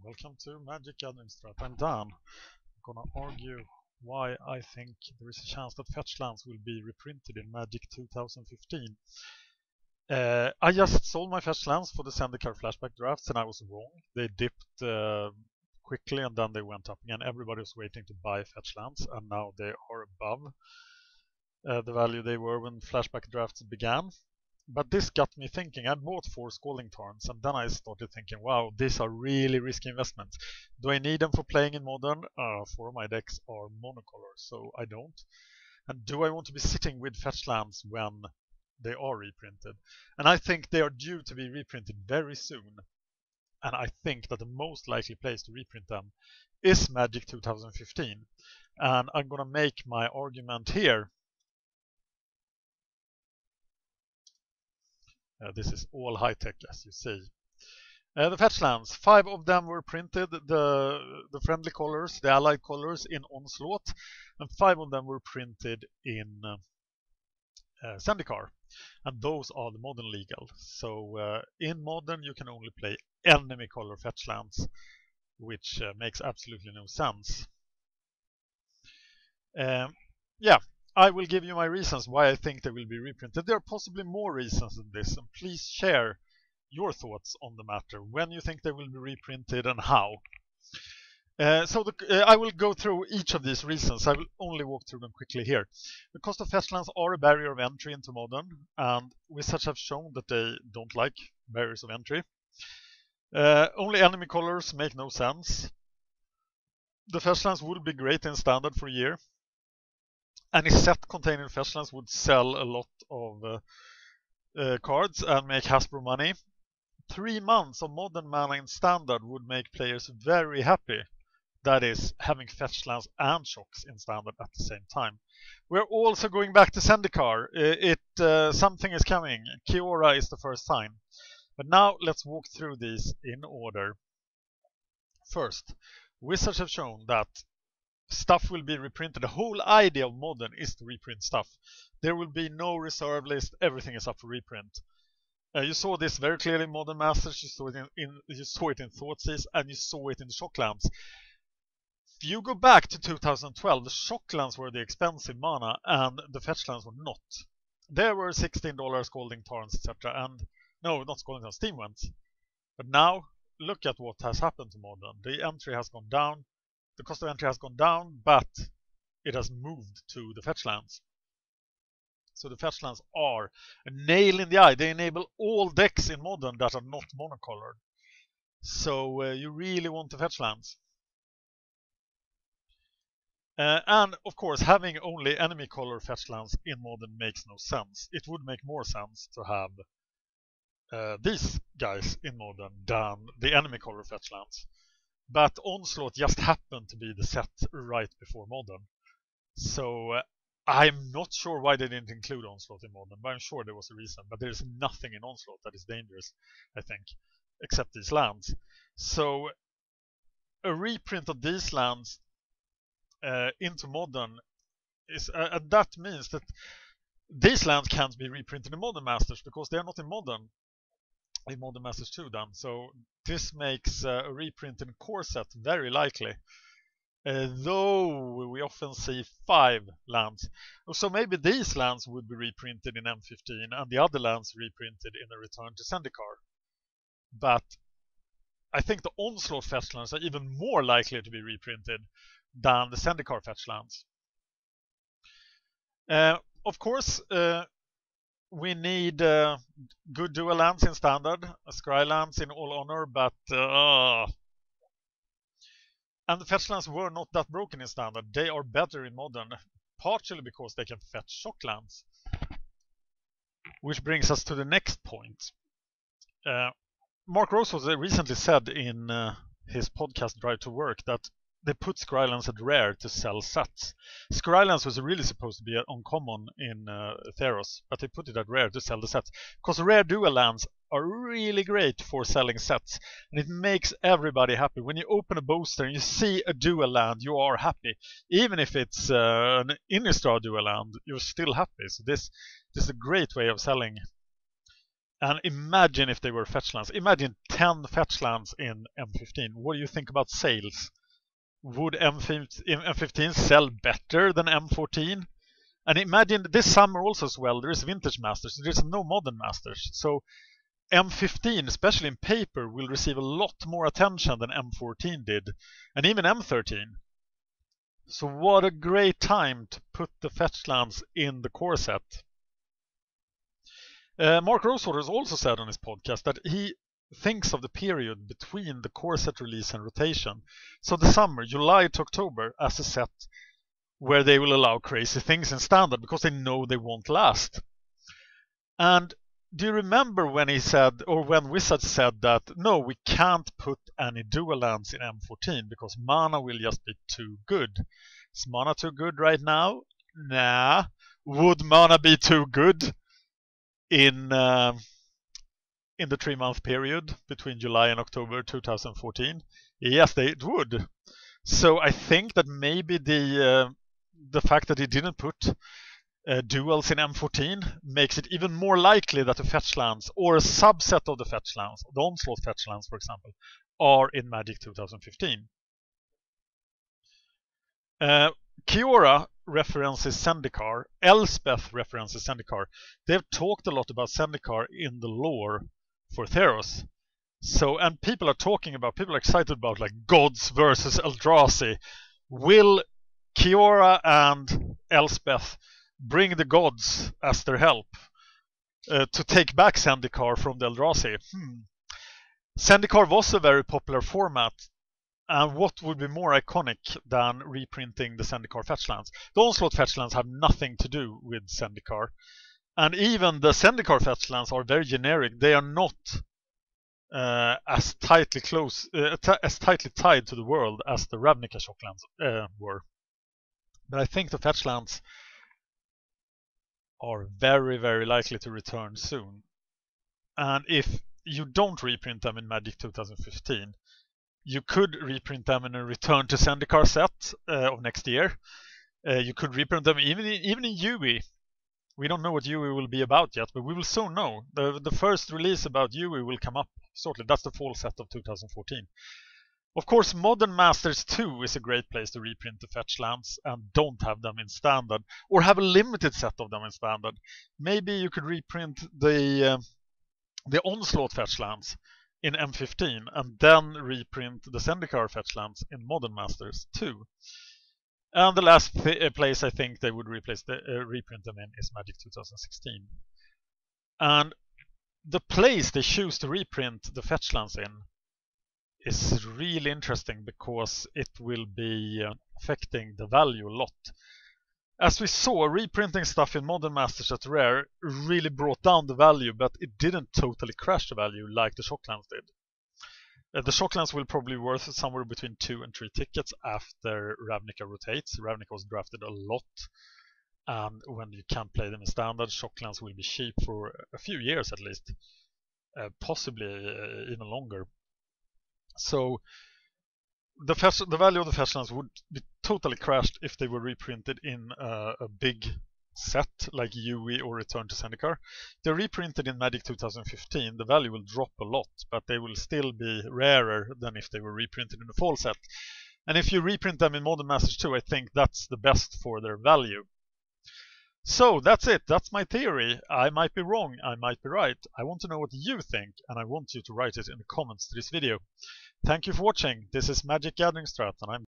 welcome to MagicGatheringStrat. I'm Dan. I'm gonna argue why I think there is a chance that Fetchlands will be reprinted in Magic 2015. I just sold my Fetchlands for the Zendikar flashback drafts and I was wrong. They dipped quickly and then they went up again. Everybody was waiting to buy Fetchlands and now they are above the value they were when flashback drafts began. But this got me thinking. I bought 4 Scalding Tarns and then I started thinking, wow, these are really risky investments. Do I need them for playing in Modern? 4 of my decks are monocolor, so I don't. And do I want to be sitting with Fetchlands when they are reprinted? And I think they are due to be reprinted very soon. And I think that the most likely place to reprint them is Magic 2015. And I'm going to make my argument here. This is all high-tech, as you see. The Fetchlands, 5 of them were printed, the friendly colors, the allied colors in Onslaught, and 5 of them were printed in Zendikar. And those are the Modern legal. So in Modern you can only play enemy color Fetchlands, which makes absolutely no sense. Yeah. I will give you my reasons why I think they will be reprinted. There are possibly more reasons than this, and please share your thoughts on the matter, when you think they will be reprinted and how. I will go through each of these reasons. I will only walk through them quickly here. The cost of Fetchlands are a barrier of entry into Modern, and Wizards have shown that they don't like barriers of entry. Only enemy colors make no sense. The Fetchlands would be great in Standard for a year. Any set containing Fetchlands would sell a lot of cards and make Hasbro money. 3 months of Modern mana in Standard would make players very happy. That is, having Fetchlands and Shocks in Standard at the same time. We're also going back to Zendikar. Something is coming. Kiora is the first sign. But now let's walk through these in order. First, Wizards have shown that stuff will be reprinted. The whole idea of Modern is to reprint stuff. There will be no reserve list. Everything is up for reprint. You saw this very clearly in Modern Masters. You saw it in Thoughtseize, and you saw it in the Shocklands. If you go back to 2012, the Shocklands were the expensive mana, and the Fetchlands were not. There were $16 Scalding Tarns, etc. And no, not Scalding Tarns, Steam went. But now, look at what has happened to Modern. The entry has gone down. The cost of entry has gone down, but it has moved to the Fetchlands. So the Fetchlands are a nail in the eye. They enable all decks in Modern that are not monocolored. So you really want the Fetchlands. And of course, having only enemy color Fetchlands in Modern makes no sense. It would make more sense to have these guys in Modern than the enemy color Fetchlands. But Onslaught just happened to be the set right before Modern. So I'm not sure why they didn't include Onslaught in Modern, but I'm sure there was a reason. But there's nothing in Onslaught that is dangerous, I think, except these lands. So a reprint of these lands into Modern is, and that means that these lands can't be reprinted in Modern Masters because they are not in Modern Masters 2 then. So this makes a reprint in core set very likely. Though we often see 5 lands. So maybe these lands would be reprinted in M15 and the other lands reprinted in a return to Zendikar. But I think the Onslaught Fetchlands are even more likely to be reprinted than the Zendikar Fetchlands. Of course, we need good dual lands in Standard, Scry lands in All Honor, but and the Fetchlands were not that broken in Standard. They are better in Modern, partially because they can fetch Shocklands. Which brings us to the next point. Mark Rosewolf recently said in his podcast Drive to Work that they put Scrylands at rare to sell sets. Scrylands was really supposed to be uncommon in Theros, but they put it at rare to sell the sets. Because rare dual lands are really great for selling sets, and it makes everybody happy. When you open a booster and you see a dual land, you are happy. Even if it's an Innistrad dual land, you're still happy. So this is a great way of selling And imagine if they were Fetchlands. Imagine 10 Fetchlands in M15. What do you think about sales? Would M15 sell better than M14? And imagine this summer also as well, there is Vintage Masters, there is no Modern Masters. So M15, especially in paper, will receive a lot more attention than M14 did, and even M13. So what a great time to put the Fetchlands in the core set. Mark Rosewater has also said on his podcast that he thinks of the period between the core set release and rotation. So the summer, July to October, as a set where they will allow crazy things in standard because they know they won't last. And do you remember when he said, or when Wizards said that, no, we can't put any dual lands in M14 because mana will just be too good. Is mana too good right now? Nah. Would mana be too good in the 3-month period between July and October 2014? Yes, it would. So I think that maybe the fact that he didn't put duels in M14 makes it even more likely that the Fetchlands, or a subset of the Fetchlands, the Onslaught Fetchlands for example, are in Magic 2015. Kiora references Zendikar, Elspeth references Zendikar. They've talked a lot about Zendikar in the lore for Theros. So, and people are excited about like gods versus Eldrazi. Will Kiora and Elspeth bring the gods as their help to take back Zendikar from the Eldrazi? Zendikar was a very popular format, and what would be more iconic than reprinting the Zendikar Fetchlands? The Onslaught Fetchlands have nothing to do with Zendikar, and even the Zendikar Fetchlands are very generic. They are not as tightly tied to the world as the Ravnica Shocklands were. But I think the Fetchlands are very, very likely to return soon. And if you don't reprint them in Magic 2015, you could reprint them in a Return to Zendikar set of next year. You could reprint them even in Yui. We don't know what Yui will be about yet, but we will soon know. The first release about Yui will come up shortly. That's the fall set of 2014. Of course, Modern Masters 2 is a great place to reprint the Fetchlands and don't have them in standard, or have a limited set of them in standard. Maybe you could reprint the Onslaught Fetchlands in M15 and then reprint the Zendikar Fetchlands in Modern Masters 2. And the last place I think they would reprint them in is Magic 2016. And the place they choose to reprint the Fetchlands in is really interesting because it will be affecting the value a lot. As we saw, reprinting stuff in Modern Masters at Rare really brought down the value, but it didn't totally crash the value like the Shocklands did. The Shocklands will probably be worth somewhere between 2 and 3 tickets after Ravnica rotates. Ravnica was drafted a lot, and when you can't play them in standard, Shocklands will be cheap for a few years at least, possibly even longer. So the value of the Fetchlands would be totally crashed if they were reprinted in a big set like Yui or Return to Zendikar. They're reprinted in Magic 2015, the value will drop a lot, but they will still be rarer than if they were reprinted in the fall set. And if you reprint them in Modern Masters 2, I think that's the best for their value. So that's it, that's my theory. I might be wrong, I might be right. I want to know what you think, and I want you to write it in the comments to this video. Thank you for watching. This is MagicGatheringStrat, and I'm